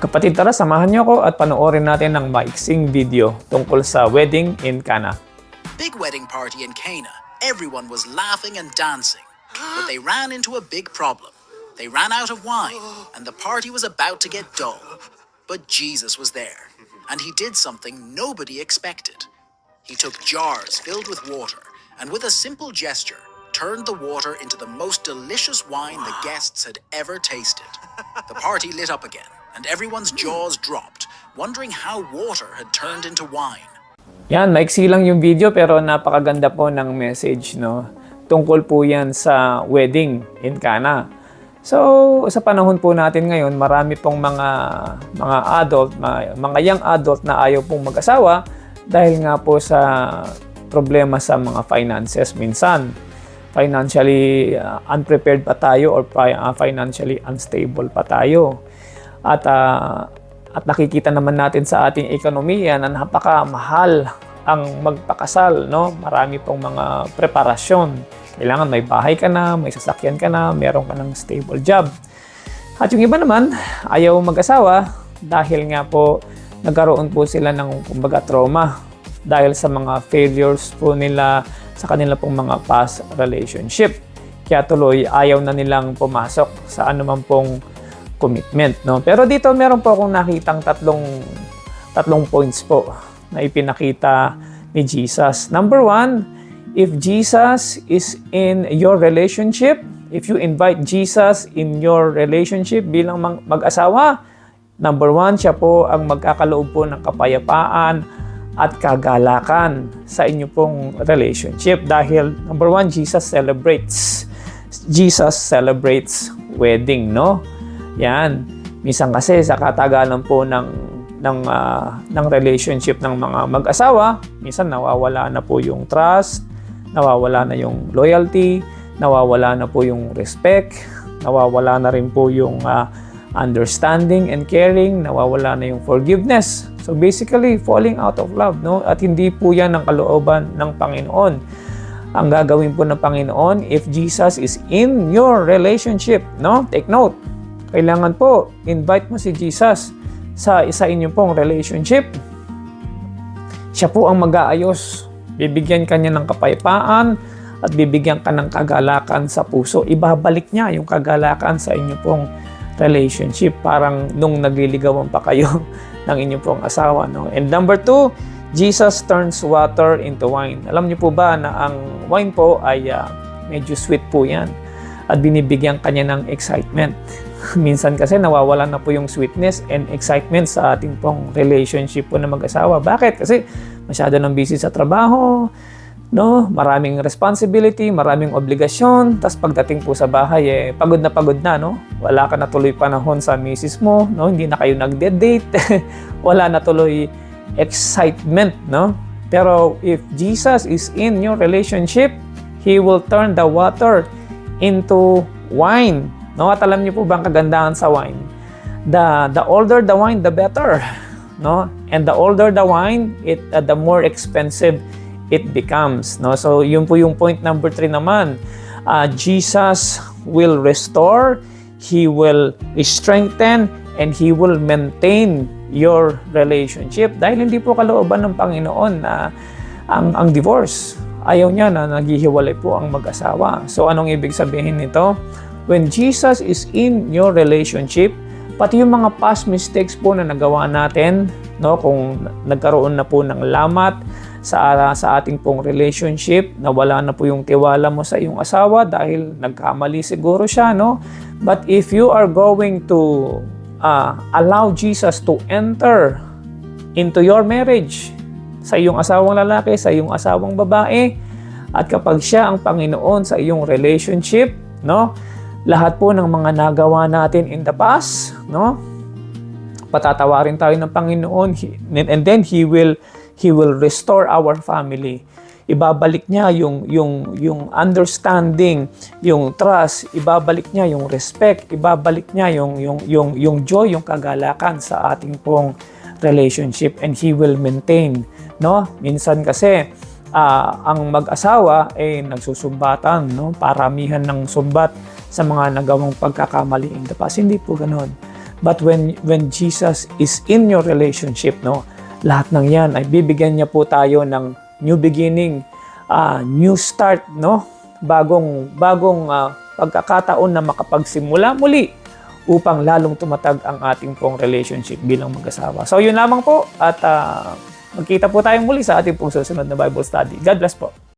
Kapatid, tara samahan niyo ako at panoorin natin ang maiksing video tungkol sa wedding in Cana. Big wedding party in Cana. Everyone was laughing and dancing. But they ran into a big problem. They ran out of wine, and the party was about to get dull. But Jesus was there, and he did something nobody expected. He took jars filled with water, and with a simple gesture, turned the water into the most delicious wine the guests had ever tasted. The party lit up again, and everyone's jaws dropped, wondering how water had turned into wine. Yan, maiksi lang yung video pero napakaganda po ng message, no? Tungkol po yan sa wedding in Cana. So, sa panahon po natin ngayon, marami pong mga adult, mga young adult na ayaw pong mag-asawa dahil nga po sa problema sa mga finances minsan. Financially unprepared pa tayo or financially unstable pa tayo. At nakikita naman natin sa ating ekonomiya na napakamahal ang magpakasal, no? Marami pong mga preparasyon. Kailangan may bahay ka na, may sasakyan ka na, meron ka ng stable job. At yung iba naman, ayaw mag-asawa dahil nga po nagkaroon po sila ng kumbaga trauma dahil sa mga failures po nila sa kanila pong mga past relationship. Kaya tuloy ayaw na nilang pumasok sa anuman pong commitment, no? Pero dito meron po akong nakitang tatlong points po na ipinakita ni Jesus. Number 1, if Jesus is in your relationship, if you invite Jesus in your relationship bilang mag-asawa, number 1, siya po ang magkakaloob po ng kapayapaan at kagalakan sa inyo pong relationship. Dahil number 1, Jesus celebrates wedding, no? Yan. Minsan kasi sa katagalan po ng relationship ng mga mag-asawa, minsan nawawala na po yung trust, nawawala na yung loyalty, nawawala na po yung respect, nawawala na rin po yung understanding and caring, nawawala na yung forgiveness. So basically, falling out of love, no? At hindi po yan ang kalooban ng Panginoon. Ang gagawin po ng Panginoon, if Jesus is in your relationship, no? Take note, kailangan po, invite mo si Jesus sa isa inyong pong relationship. Siya po ang mag-aayos. Bibigyan ka niya ng kapayapaan at bibigyan ka ng kagalakan sa puso. Ibabalik niya yung kagalakan sa inyong pong relationship. Parang nung nagliligawan pa kayo ng inyong pong asawa, no? And number 2, Jesus turns water into wine. Alam niyo po ba na ang wine po ay medyo sweet po yan at binibigyan kanya ng excitement. Minsan kasi nawawala na po yung sweetness and excitement sa ating pong relationship po na mag-asawa. Bakit? Kasi masyado nang busy sa trabaho, no? Maraming responsibility, maraming obligasyon, tas pagdating po sa bahay, pagod na, no? Wala ka na tuloy panahon sa misis mo, no? Hindi na kayo nagde-date, wala na tuloy excitement, no? Pero if Jesus is in your relationship, He will turn the water into wine, no? At alam niyo po ba ang kagandahan sa wine? The older the wine, the better, no? And the older the wine, the more expensive it becomes, no? So yun po yung point number 3 naman. Jesus will restore, He will strengthen, and He will maintain your relationship. Dahil hindi po kalooban ng Panginoon na ang divorce. Ayaw niya na naghihiwalay po ang mag-asawa. So anong ibig sabihin nito? When Jesus is in your relationship, pati yung mga past mistakes po na nagawa natin, no, kung nagkaroon na po ng lamat sa ating pong relationship, nawala na po yung tiwala mo sa iyong asawa dahil nagkamali siguro siya, no? But if you are going to allow Jesus to enter into your marriage, sa iyong asawang lalaki, sa iyong asawang babae, at kapag siya ang Panginoon sa iyong relationship, no? Lahat po ng mga nagawa natin in the past, no? Patatawarin tayo ng Panginoon, and then He will restore our family. Ibabalik niya yung understanding, yung trust, ibabalik niya yung respect, ibabalik niya yung joy, yung kagalakan sa ating pong relationship, and He will maintain, no? Minsan kasi ang mag-asawa ay nagsusumbatan, no? Paramihan ng sumbat sa mga nagawang pagkakamali in the past. Hindi po ganoon. But when Jesus is in your relationship, no, lahat ng yan ay bibigyan niya po tayo ng new beginning, new start, no, bagong pagkakataon na makapagsimula muli upang lalong tumatag ang ating pong relationship bilang mag-asawa. So yun lamang po, at magkita po tayong muli sa ating pong susunod na Bible study. God bless po.